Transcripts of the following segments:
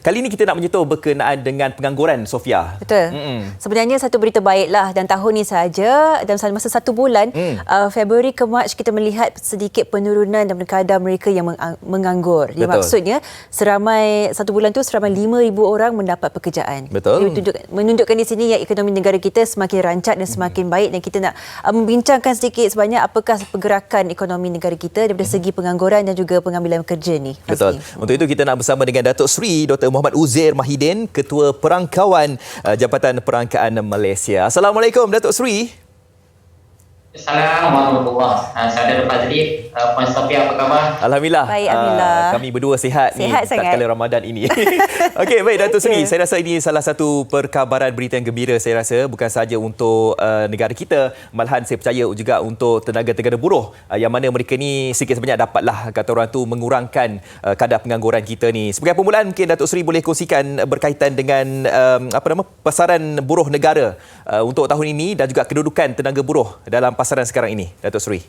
Kali ini kita nak menyentuh berkenaan dengan pengangguran, Sofia. Betul. Sebenarnya satu berita baiklah, dan tahun ini sahaja dalam masa 1 bulan, Februari ke Mac kita melihat sedikit penurunan dalam kadar mereka yang menganggur. Jadi maksudnya seramai 1 bulan tu seramai 5,000 orang mendapat pekerjaan. Betul. Menunjukkan di sini yang ekonomi negara kita semakin rancak dan semakin baik, dan kita nak membincangkan sedikit sebanyak apakah pergerakan ekonomi negara kita daripada segi pengangguran dan juga pengambilan kerja ni. Betul. Untuk itu kita nak bersama dengan Datuk Seri Dr. Muhammad Uzair Mahidin, Ketua Perangkawan Jabatan Perangkaan Malaysia. Assalamualaikum, Datuk Seri. Assalamualaikum warahmatullahi wabarakatuh. Saudara Fazli, Puan Sofia, apa khabar? Alhamdulillah. Baik, alhamdulillah. Kami berdua sihat ni sangat. kala Ramadan ini. Okey, baik Datuk Seri. Saya rasa ini salah satu perkabaran berita yang gembira, saya rasa bukan sahaja untuk negara kita, malahan saya percaya juga untuk tenaga-tenaga buruh yang mana mereka ni sikit sebanyak dapatlah kata orang tu mengurangkan kadar pengangguran kita ni. Sebagai permulaan, mungkin Datuk Seri boleh kongsikan berkaitan dengan pasaran buruh negara untuk tahun ini dan juga kedudukan tenaga buruh dalam pasaran sekarang ini, Datuk Seri.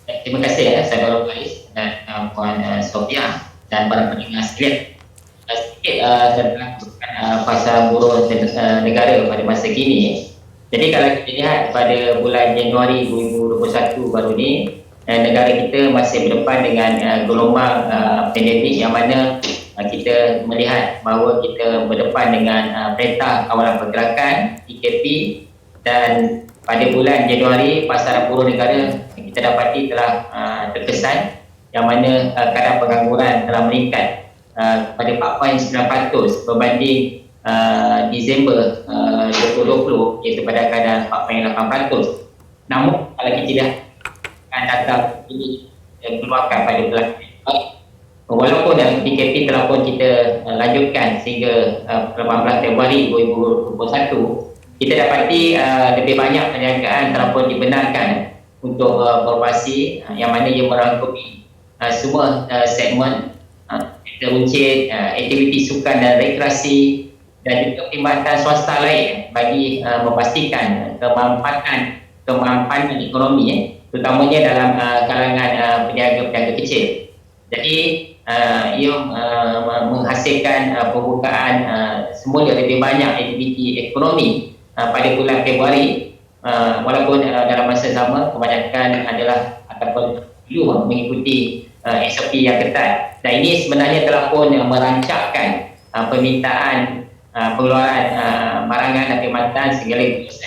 Terima kasih saudara Faiz dan Puan Sofia dan para pendengar sekalian. Sedikit tentang pasaran buruh negara pada masa kini. Jadi kalau kita lihat pada bulan Januari 2021 baru ni, negara kita masih berdepan dengan gelombang pandemik yang mana kita melihat bahawa kita berdepan dengan Perintah Kawalan Pergerakan (PKP), dan pada bulan Januari pasaran buruh negara kita dapati telah terkesan yang mana kadar pengangguran telah meningkat pada 4.9% berbanding Disember 2020, iaitu pada kadar 4.8%. Namun kalau kita lihat data ini dikeluarkan pada bulan Januari, walaupun dalam PKP telah pun kita lanjutkan sehingga 18 Februari 2021, kita dapati lebih banyak perniagaan telah pun dibenarkan untuk beroperasi, yang mana ia merangkumi semua segmen, teruncit, aktiviti sukan dan rekreasi, dan juga perkhidmatan swasta lain bagi memastikan kemampanan ekonomi, terutamanya dalam kalangan peniaga-peniaga kecil. Jadi ia menghasilkan pembukaan semula lebih banyak aktiviti ekonomi pada bulan Februari, walaupun dalam masa sama kebanyakan adalah ataupun perlu mengikuti SOP yang ketat, dan ini sebenarnya telah pun merancangkan permintaan pengeluaran barangan dan perkhidmatan sekaligus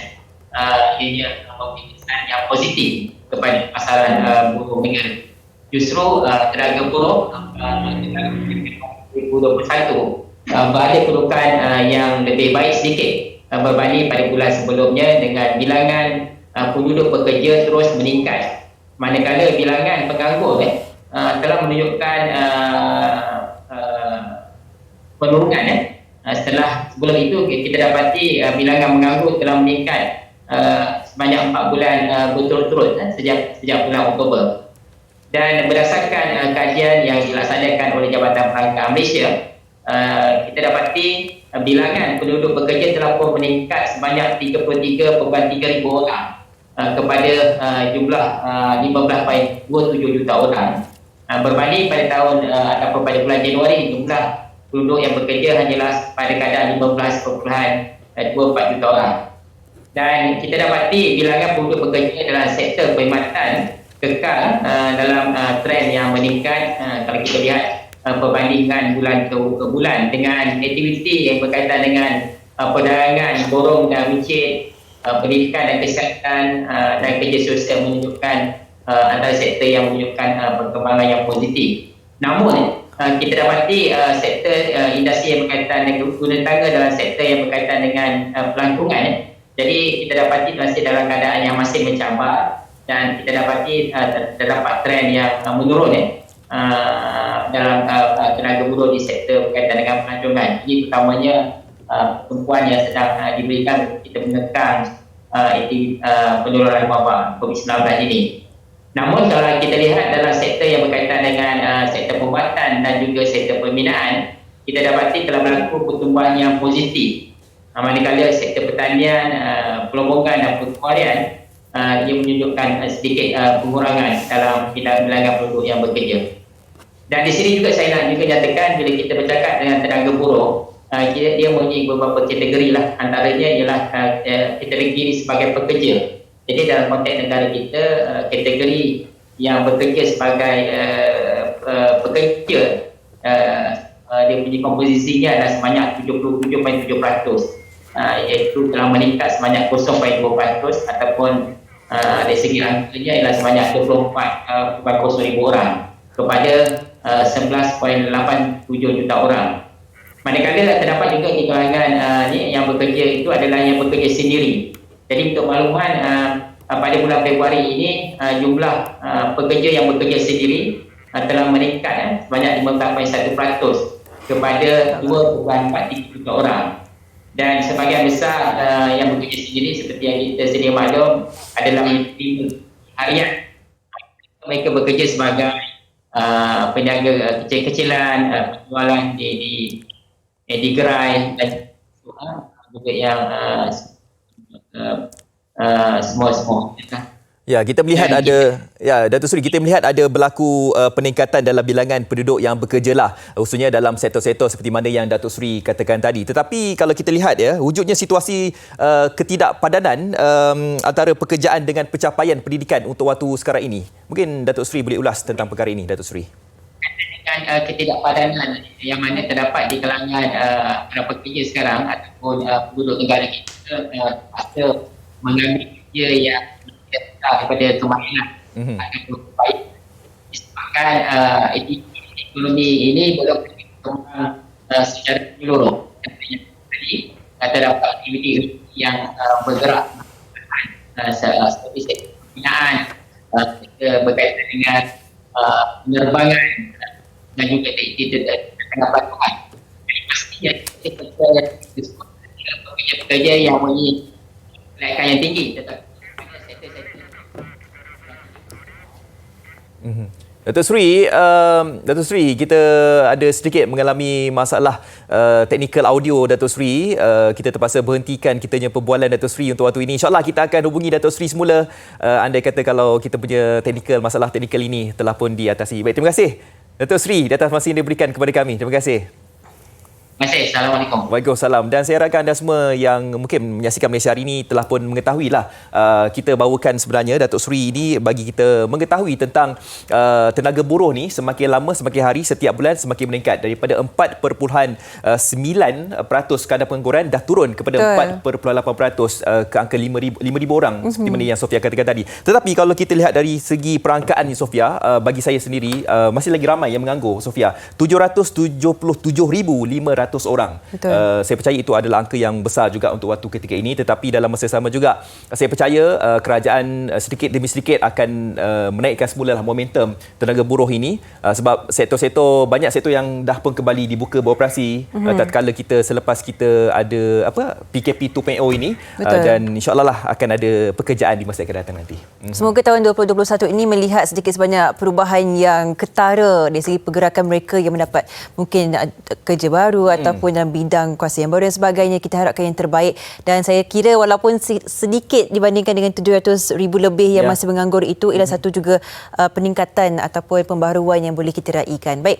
ianya pembimbingan yang positif kepada pasaran buruh negara. Justru tenaga buruh 2021 berada kedudukan yang lebih baik sedikit berbanding pada bulan sebelumnya, dengan bilangan penduduk bekerja terus meningkat, manakala bilangan penganggur telah menunjukkan penurunan. Setelah sebelum itu kita dapati bilangan penganggur telah meningkat sebanyak 4 bulan berturut-turut sejak bulan Oktober. Dan berdasarkan kajian yang dilaksanakan oleh Jabatan Perangkaan Malaysia, kita dapati bilangan penduduk bekerja telah pun meningkat sebanyak 33.3 ribu orang kepada jumlah 15.27 juta orang, berbanding pada tahun ataupun pada bulan Januari jumlah penduduk yang bekerja hanyalah pada kadar 15.24 juta orang. Dan kita dapati bilangan penduduk bekerja dalam sektor perkhidmatan kekal dalam trend yang meningkat kalau kita lihat perbandingan bulan ke bulan, dengan aktiviti yang berkaitan dengan perdagangan, borong dan runcit, pendidikan dan kesihatan, dan kerja sosial menunjukkan antara sektor yang menunjukkan perkembangan yang positif. Namun kita dapati sektor industri yang berkaitan dengan guna tangga dalam sektor yang berkaitan dengan pelancongan, jadi kita dapati masih dalam keadaan yang masih mencabar, dan kita dapati terdapat trend yang menurun dalam tenaga buruh di sektor berkaitan dengan pelancongan. Ini terutamanya perempuan yang sedang diberikan kita menekan penularan wabak COVID-19 ini. Namun kalau kita lihat dalam sektor yang berkaitan dengan sektor perubatan dan juga sektor pembinaan, kita dapati telah berlaku pertumbuhan yang positif. Manakala sektor pertanian, perlombongan dan pertukaran ia menunjukkan sedikit pengurangan dalam bilangan penduduk yang bekerja. Dan di sini juga saya nak juga nyatakan bila kita bercakap dengan tenaga buruh, dia mempunyai beberapa kategori lah. Antaranya ialah kategori sebagai pekerja. Jadi dalam konteks negara kita, kategori yang bekerja sebagai pekerja, dia punya komposisinya adalah sebanyak 77.7%, iaitu telah meningkat sebanyak 0.2%, ataupun dari segi angkanya ialah sebanyak 24.000 orang kepada 11.87 juta orang. Manakala terdapat juga di kalangan yang bekerja itu adalah yang bekerja sendiri. Jadi untuk makluman, pada bulan Februari ini jumlah pekerja yang bekerja sendiri telah meningkat sebanyak 15.1% kepada 2.43 juta orang. Dan sebahagian besar yang bekerja sendiri seperti yang kita sedia maklum adalah menerima harian. Mereka bekerja sebagai peniaga kecil-kecilan, penjualan di gerai dan juga yang semua. Ya, kita melihat Datuk Seri, kita melihat ada berlaku peningkatan dalam bilangan penduduk yang bekerja lah, khususnya dalam sektor-sektor seperti mana yang Datuk Seri katakan tadi. Tetapi kalau kita lihat wujudnya situasi ketidakpadanan antara pekerjaan dengan pencapaian pendidikan untuk waktu sekarang ini. Mungkin Datuk Seri boleh ulas tentang perkara ini, Datuk Seri. Dengan ketidakpadanan yang mana terdapat di kalangan para pekerja sekarang ataupun penduduk negara kita ada mengambil kerja yang daripada kemahiran ataupun baik disebabkan ekonomi ini belum berkembang secara menyeluruh. Jadi terdapat aktiviti yang bergerak seperti sektor pembinaan, berkaitan dengan penerbangan dan juga tengah bantuan. Jadi pastinya pekerja yang mempunyai kelayakan yang tinggi tetapi Datuk Seri, kita ada sedikit mengalami masalah teknikal audio, Datuk Seri. Kita terpaksa berhentikan kitanya perbualan, Datuk Seri, untuk waktu ini. InsyaAllah kita akan hubungi Datuk Seri semula. Andai kata kalau kita punya masalah teknikal ini telah pun diatasi. Baik, terima kasih Datuk Seri di atas masa yang diberikan kepada kami. Terima kasih. Terima kasih. Assalamualaikum. Waalaikumsalam. Dan saya harapkan anda semua yang mungkin menyaksikan Malaysia hari ini telah pun mengetahuilah kita bawakan sebenarnya Datuk Seri ini bagi kita mengetahui tentang tenaga buruh ni semakin lama semakin hari setiap bulan semakin meningkat daripada 4.9% kadar pengangguran dah turun kepada 4.8% ke angka 5,000 orang seperti mana yang Sofia katakan tadi. Tetapi kalau kita lihat dari segi perangkaan ni, Sofia, bagi saya sendiri masih lagi ramai yang menganggur, Sofia. 777,500 orang. Saya percaya itu adalah angka yang besar juga untuk waktu ketika ini, tetapi dalam masa sama juga saya percaya kerajaan sedikit demi sedikit akan menaikkan semula momentum tenaga buruh ini, sebab banyak sektor yang dah pun kembali dibuka beroperasi tatkala kita selepas kita ada PKP 2.0 ini. Dan insya-Allah lah akan ada pekerjaan di masa yang akan datang nanti. Semoga tahun 2021 ini melihat sedikit sebanyak perubahan yang ketara dari segi pergerakan mereka yang mendapat mungkin kerja baru ataupun dalam bidang kuasa yang baru dan sebagainya. Kita harapkan yang terbaik, dan saya kira walaupun sedikit dibandingkan dengan 700,000 lebih yang masih menganggur, itu ialah satu juga peningkatan ataupun pembaharuan yang boleh kita raikan. Baik.